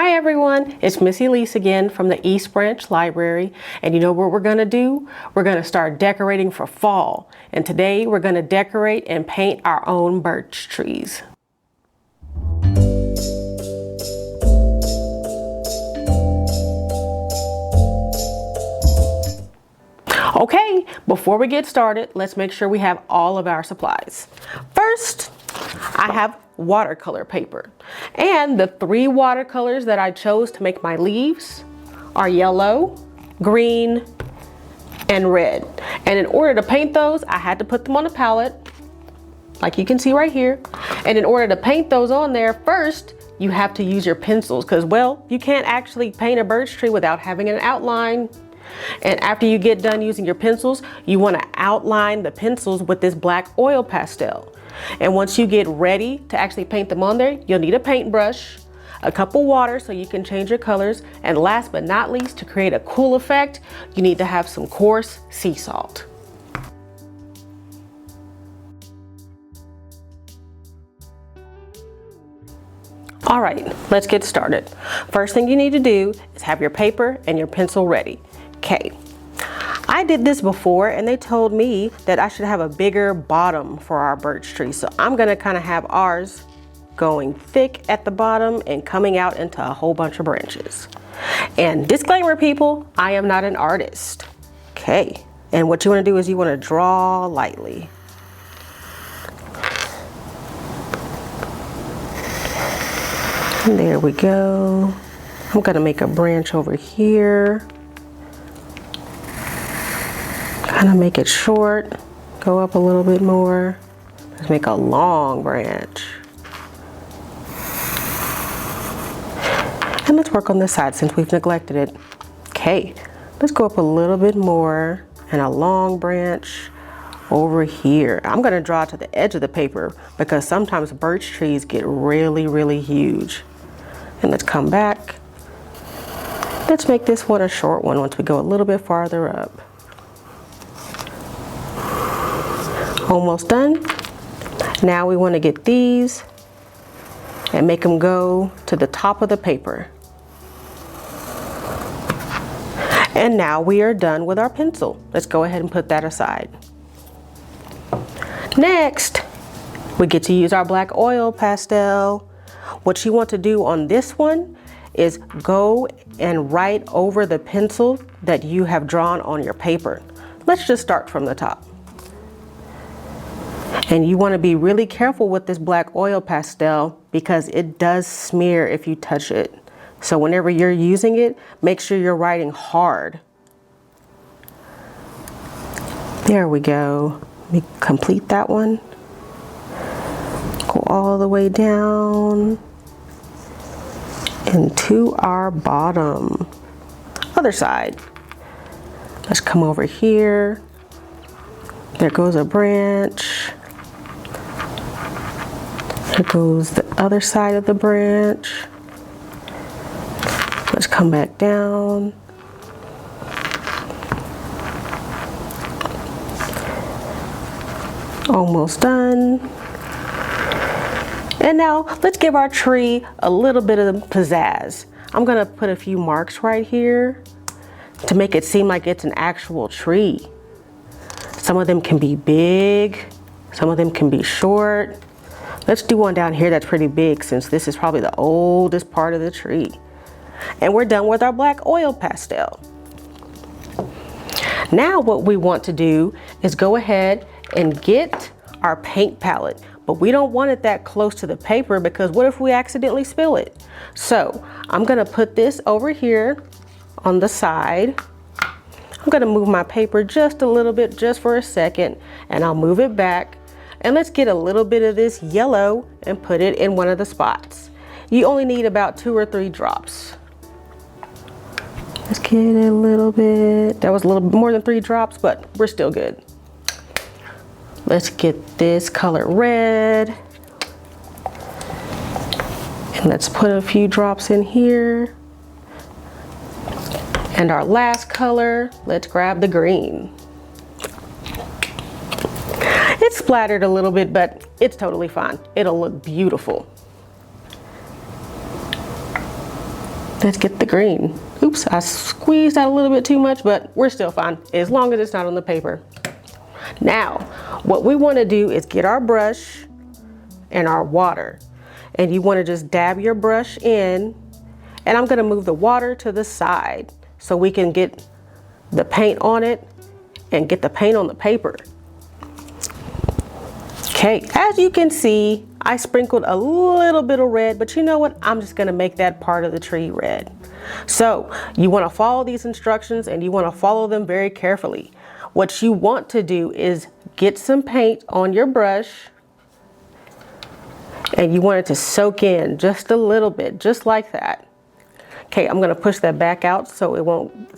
Hi everyone, it's Miss Elise again from the East Branch Library, and you know what we're gonna do? We're gonna start decorating for fall, and today we're gonna decorate and paint our own birch trees. Okay, before we get started, let's make sure we have all of our supplies. First, I have watercolor paper, and the 3 watercolors that I chose to make my leaves are yellow, green, and red. And in order to paint those, I had to put them on a palette, like you can see right here. And in order to paint those on there, first, you have to use your pencils, because, well, you can't actually paint a birch tree without having an outline. And after you get done using your pencils, you want to outline the pencils with this black oil pastel. And once you get ready to actually paint them on there, you'll need a paintbrush, a cup of water so you can change your colors, and last but not least, to create a cool effect, you need to have some coarse sea salt. All right, let's get started. First thing you need to do is have your paper and your pencil ready. Okay, I did this before and they told me that I should have a bigger bottom for our birch tree. So I'm gonna kind of have ours going thick at the bottom and coming out into a whole bunch of branches. And disclaimer people, I am not an artist. Okay, and what you wanna do is you wanna draw lightly. And there we go. I'm gonna make a branch over here. Kind of make it short, go up a little bit more. Let's make a long branch. And let's work on this side since we've neglected it. Okay, let's go up a little bit more and a long branch over here. I'm gonna draw to the edge of the paper because sometimes birch trees get really, really huge. And let's come back. Let's make this one a short one once we go a little bit farther up. Almost done. Now we want to get these and make them go to the top of the paper. And now we are done with our pencil. Let's go ahead and put that aside. Next, we get to use our black oil pastel. What you want to do on this one is go and write over the pencil that you have drawn on your paper. Let's just start from the top. And you want to be really careful with this black oil pastel because it does smear if you touch it. So whenever you're using it, make sure you're writing hard. There we go. Let me complete that one. Go all the way down into our bottom. Other side. Let's come over here. There goes a branch. There goes the other side of the branch. Let's come back down. Almost done. And now let's give our tree a little bit of pizzazz. I'm gonna put a few marks right here to make it seem like it's an actual tree. Some of them can be big, some of them can be short. Let's do one down here that's pretty big since this is probably the oldest part of the tree. And we're done with our black oil pastel. Now what we want to do is go ahead and get our paint palette, but we don't want it that close to the paper because what if we accidentally spill it? So I'm gonna put this over here on the side. I'm gonna move my paper just a little bit, just for a second, and I'll move it back. And let's get a little bit of this yellow and put it in one of the spots. You only need about 2 or 3 drops. Let's get a little bit. That was a little bit more than 3 drops, but we're still good. Let's get this color red. And let's put a few drops in here. And our last color, let's grab the green. It's splattered a little bit, but it's totally fine. It'll look beautiful. Let's get the green. Oops, I squeezed out a little bit too much, but we're still fine as long as it's not on the paper. Now, what we want to do is get our brush and our water. And you want to just dab your brush in, and I'm going to move the water to the side so we can get the paint on it and get the paint on the paper. Okay, as you can see, I sprinkled a little bit of red, but you know what? I'm just gonna make that part of the tree red. So you wanna follow these instructions and you wanna follow them very carefully. What you want to do is get some paint on your brush and you want it to soak in just a little bit, just like that. Okay, I'm gonna push that back out so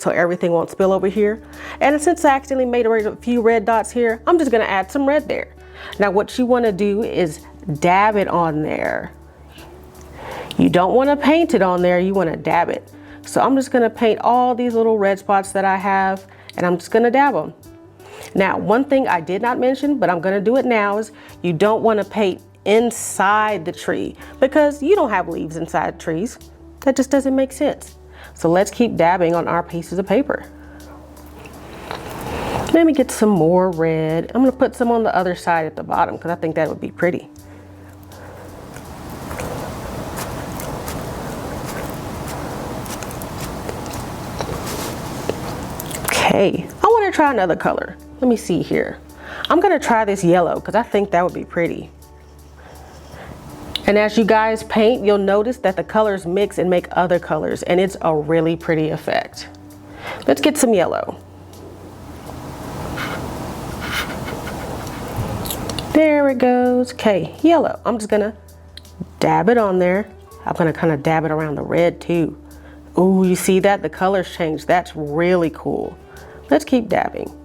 everything won't spill over here. And since I accidentally made a few red dots here, I'm just gonna add some red there. Now what you wanna do is dab it on there. You don't wanna paint it on there, you wanna dab it. So I'm just gonna paint all these little red spots that I have, and I'm just gonna dab them. Now, one thing I did not mention, but I'm gonna do it now, is you don't wanna paint inside the tree because you don't have leaves inside trees. That just doesn't make sense. So let's keep dabbing on our pieces of paper. Let me get some more red. I'm gonna put some on the other side at the bottom because I think that would be pretty. Okay, I wanna try another color. Let me see here. I'm gonna try this yellow because I think that would be pretty. And as you guys paint, you'll notice that the colors mix and make other colors, and it's a really pretty effect. Let's get some yellow. There it goes. Okay, yellow. I'm just gonna dab it on there. I'm gonna kind of dab it around the red too. Ooh, you see that? The colors change. That's really cool. Let's keep dabbing.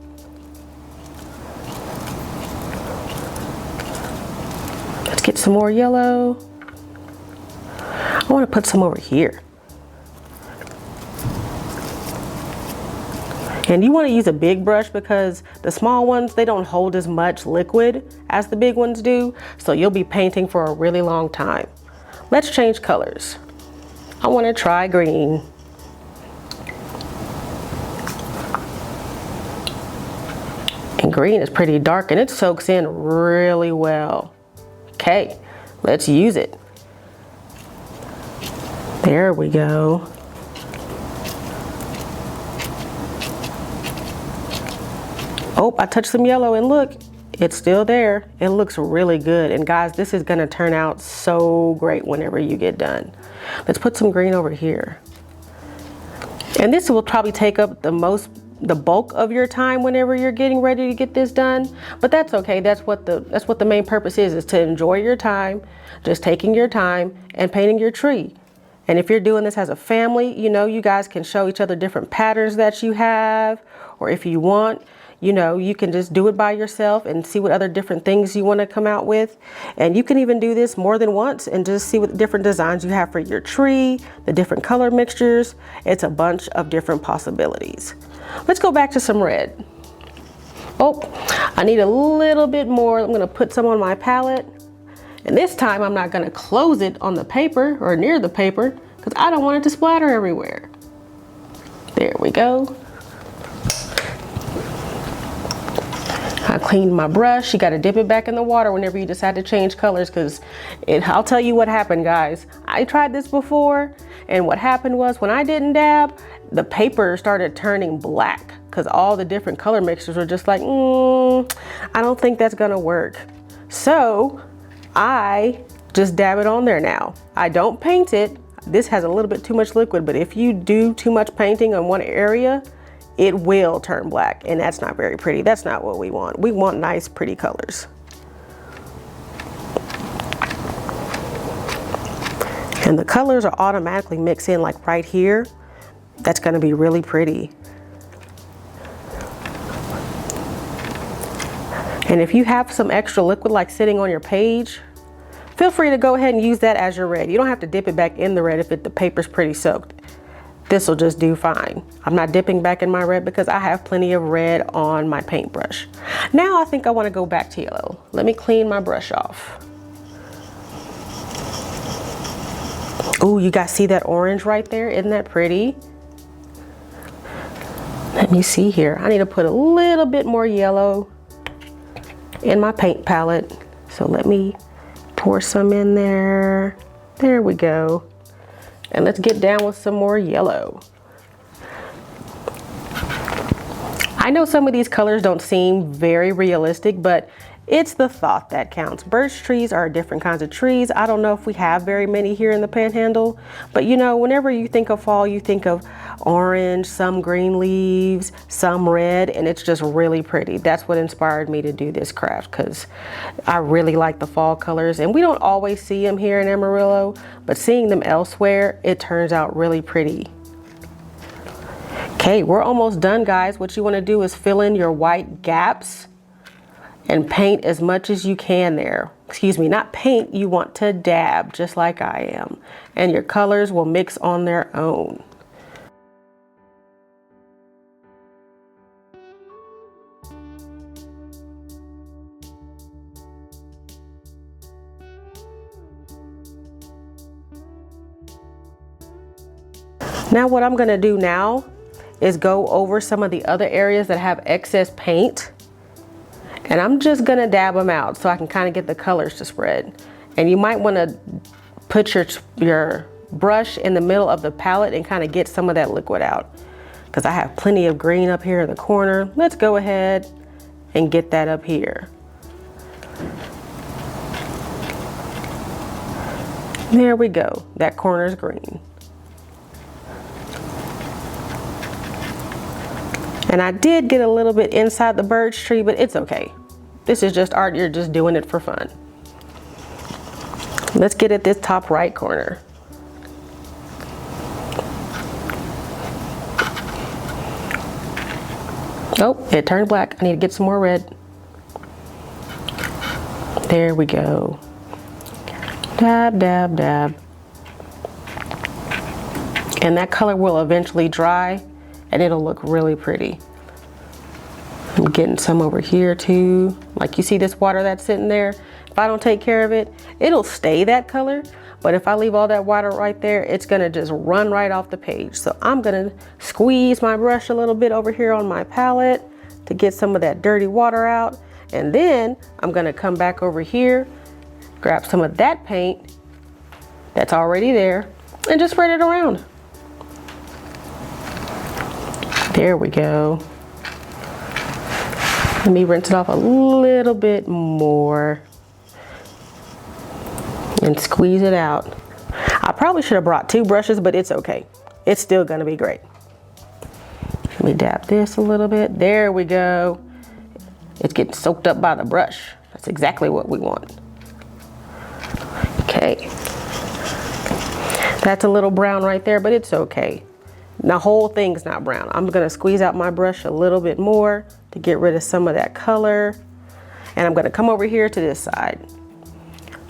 Let's get some more yellow. I want to put some over here. And you want to use a big brush because the small ones, they don't hold as much liquid as the big ones do. So you'll be painting for a really long time. Let's change colors. I want to try green. And green is pretty dark and it soaks in really well. Okay, let's use it. There we go. Oh, I touched some yellow and look, it's still there. It looks really good. And guys, this is gonna turn out so great whenever you get done. Let's put some green over here. And this will probably take up the bulk of your time whenever you're getting ready to get this done, but that's okay. That's what the main purpose is to enjoy your time, just taking your time and painting your tree. And if you're doing this as a family, you know, you guys can show each other different patterns that you have, or if you want, you know, you can just do it by yourself and see what other different things you want to come out with. And you can even do this more than once and just see what different designs you have for your tree, the different color mixtures. It's a bunch of different possibilities. Let's go back to some red. Oh, I need a little bit more. I'm gonna put some on my palette. And this time I'm not gonna close it on the paper or near the paper because I don't want it to splatter everywhere. There we go. I cleaned my brush. You gotta dip it back in the water whenever you decide to change colors because I'll tell you what happened, guys. I tried this before and what happened was when I didn't dab, the paper started turning black because all the different color mixtures were just like, I don't think that's gonna work. So I just dab it on there now. I don't paint it. This has a little bit too much liquid, but if you do too much painting on one area, it will turn black, and that's not very pretty. That's not what we want. We want nice, pretty colors. And the colors are automatically mixed in like right here. That's gonna be really pretty. And if you have some extra liquid like sitting on your page, feel free to go ahead and use that as your red. You don't have to dip it back in the red if the paper's pretty soaked. This will just do fine. I'm not dipping back in my red because I have plenty of red on my paintbrush. Now I think I want to go back to yellow. Let me clean my brush off. Ooh, you guys see that orange right there? Isn't that pretty? Let me see here. I need to put a little bit more yellow in my paint palette. So let me pour some in there. There we go. And let's get down with some more yellow. I know some of these colors don't seem very realistic, but it's the thought that counts. Birch trees are different kinds of trees. I don't know if we have very many here in the Panhandle, but you know, whenever you think of fall, you think of orange, some green leaves, some red, and it's just really pretty. That's what inspired me to do this craft, because I really like the fall colors, and we don't always see them here in Amarillo, but seeing them elsewhere, it turns out really pretty. Okay, we're almost done, guys. What you want to do is fill in your white gaps and paint as much as you can there. Excuse me, not paint, you want to dab just like I am. And your colors will mix on their own. Now what I'm gonna do now is go over some of the other areas that have excess paint. And I'm just gonna dab them out so I can kind of get the colors to spread. And you might wanna put your brush in the middle of the palette and kind of get some of that liquid out, because I have plenty of green up here in the corner. Let's go ahead and get that up here. There we go, that corner's green. And I did get a little bit inside the birch tree, but it's okay. This is just art, you're just doing it for fun. Let's get at this top right corner. Oh, it turned black. I need to get some more red. There we go. Dab, dab, dab. And that color will eventually dry and it'll look really pretty. I'm getting some over here too. Like you see this water that's sitting there? If I don't take care of it, it'll stay that color. But if I leave all that water right there, it's gonna just run right off the page. So I'm gonna squeeze my brush a little bit over here on my palette to get some of that dirty water out. And then I'm gonna come back over here, grab some of that paint that's already there and just spread it around. There we go. Let me rinse it off a little bit more and squeeze it out. I probably should have brought 2 brushes, but it's okay. It's still gonna be great. Let me dab this a little bit. There we go. It's getting soaked up by the brush. That's exactly what we want. Okay. That's a little brown right there, but it's okay. The whole thing's not brown. I'm gonna squeeze out my brush a little bit more to get rid of some of that color. And I'm gonna come over here to this side,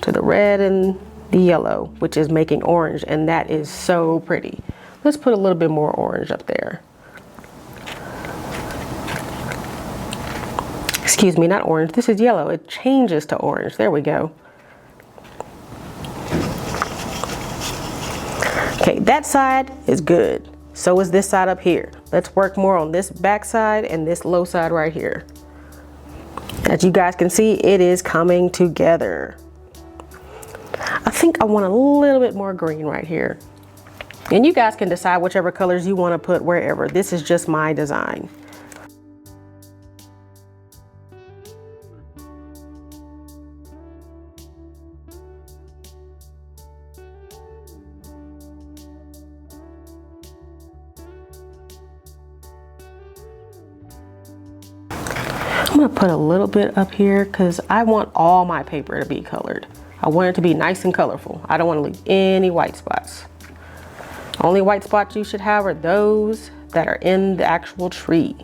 to the red and the yellow, which is making orange, and that is so pretty. Let's put a little bit more orange up there. Excuse me, not orange, this is yellow. It changes to orange, there we go. Okay, that side is good. So is this side up here. Let's work more on this back side and this low side right here. As you guys can see, it is coming together. I think I want a little bit more green right here. And you guys can decide whichever colors you want to put wherever. This is just my design. I'm gonna put a little bit up here because I want all my paper to be colored. I want it to be nice and colorful. I don't want to leave any white spots. Only white spots you should have are those that are in the actual tree.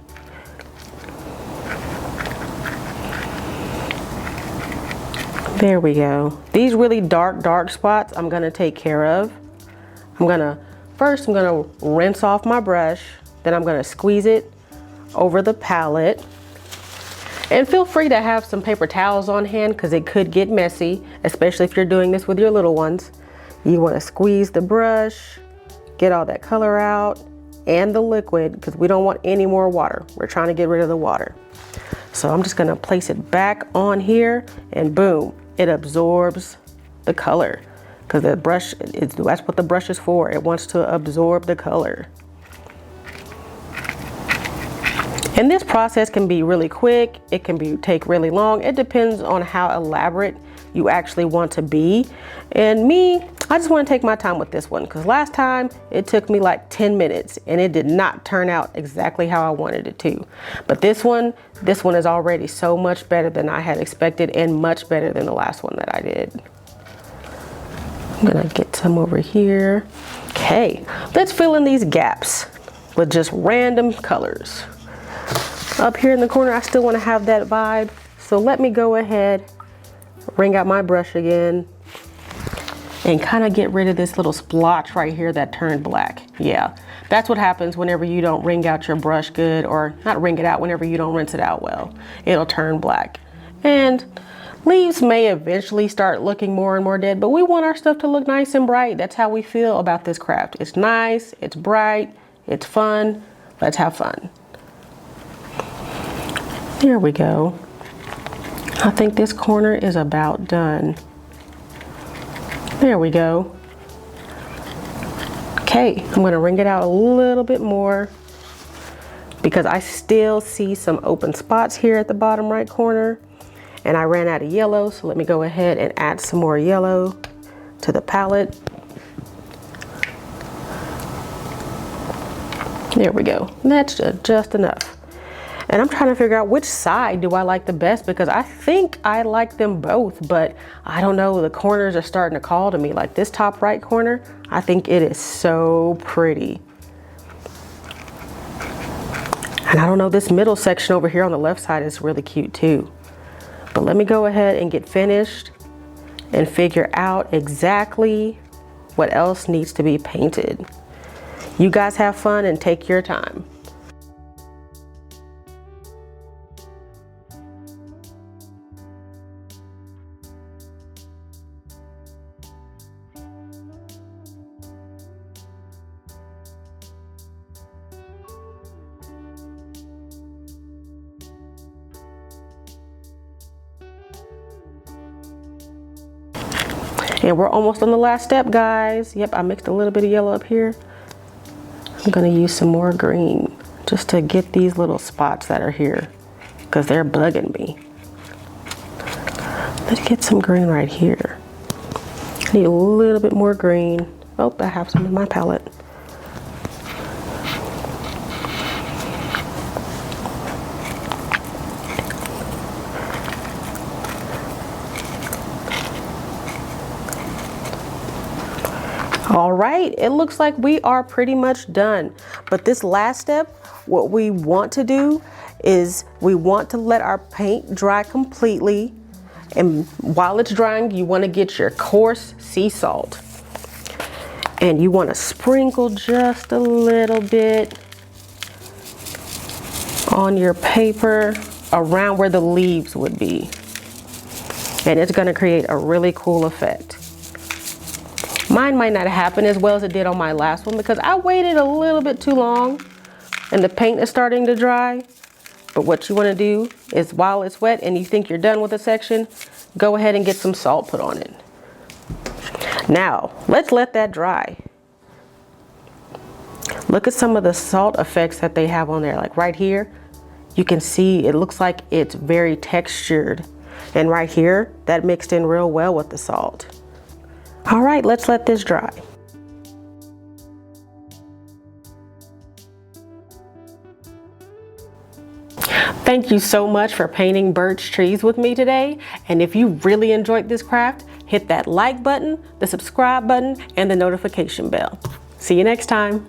There we go. These really dark spots I'm gonna take care of. First I'm gonna rinse off my brush, then I'm gonna squeeze it over the palette. And feel free to have some paper towels on hand because it could get messy, especially if you're doing this with your little ones. You want to squeeze the brush, get all that color out and the liquid, because we don't want any more water. We're trying to get rid of the water. So I'm just gonna place it back on here, and boom, it absorbs the color, because the brush, that's what the brush is for. It wants to absorb the color. And this process can be really quick, it can take really long. It depends on how elaborate you actually want to be. And me, I just want to take my time with this one, because last time it took me like 10 minutes and it did not turn out exactly how I wanted it to. But this one is already so much better than I had expected, and much better than the last one that I did. I'm gonna get some over here. Okay, let's fill in these gaps with just random colors. Up here in the corner, I still want to have that vibe. So let me go ahead, wring out my brush again, and kind of get rid of this little splotch right here that turned black. Yeah, that's what happens whenever you don't wring out your brush good, or not wring it out, whenever you don't rinse it out well. It'll turn black. And leaves may eventually start looking more and more dead, but we want our stuff to look nice and bright. That's how we feel about this craft. It's nice, it's bright, it's fun. Let's have fun. There we go. I think this corner is about done. There we go. Okay, I'm gonna wring it out a little bit more, because I still see some open spots here at the bottom right corner, and I ran out of yellow, so let me go ahead and add some more yellow to the palette. There we go. That's just enough. And I'm trying to figure out which side do I like the best, because I think I like them both, but I don't know, the corners are starting to call to me. Like this top right corner, I think it is so pretty. And I don't know, this middle section over here on the left side is really cute too. But let me go ahead and get finished and figure out exactly what else needs to be painted. You guys have fun and take your time. And we're almost on the last step, guys. Yep, I mixed a little bit of yellow up here. I'm gonna use some more green just to get these little spots that are here, because they're bugging me. Let's get some green right here. I need a little bit more green. Oh, I have some in my palette. All right, it looks like we are pretty much done. But this last step, what we want to do is we want to let our paint dry completely. And while it's drying, you want to get your coarse sea salt. And you want to sprinkle just a little bit on your paper around where the leaves would be. And it's going to create a really cool effect. Mine might not happen as well as it did on my last one, because I waited a little bit too long and the paint is starting to dry. But what you want to do is, while it's wet and you think you're done with a section, go ahead and get some salt put on it. Now, let's let that dry. Look at some of the salt effects that they have on there. Like right here, you can see it looks like it's very textured. And right here, that mixed in real well with the salt. All right, let's let this dry. Thank you so much for painting birch trees with me today. And if you really enjoyed this craft, hit that like button, the subscribe button, and the notification bell. See you next time.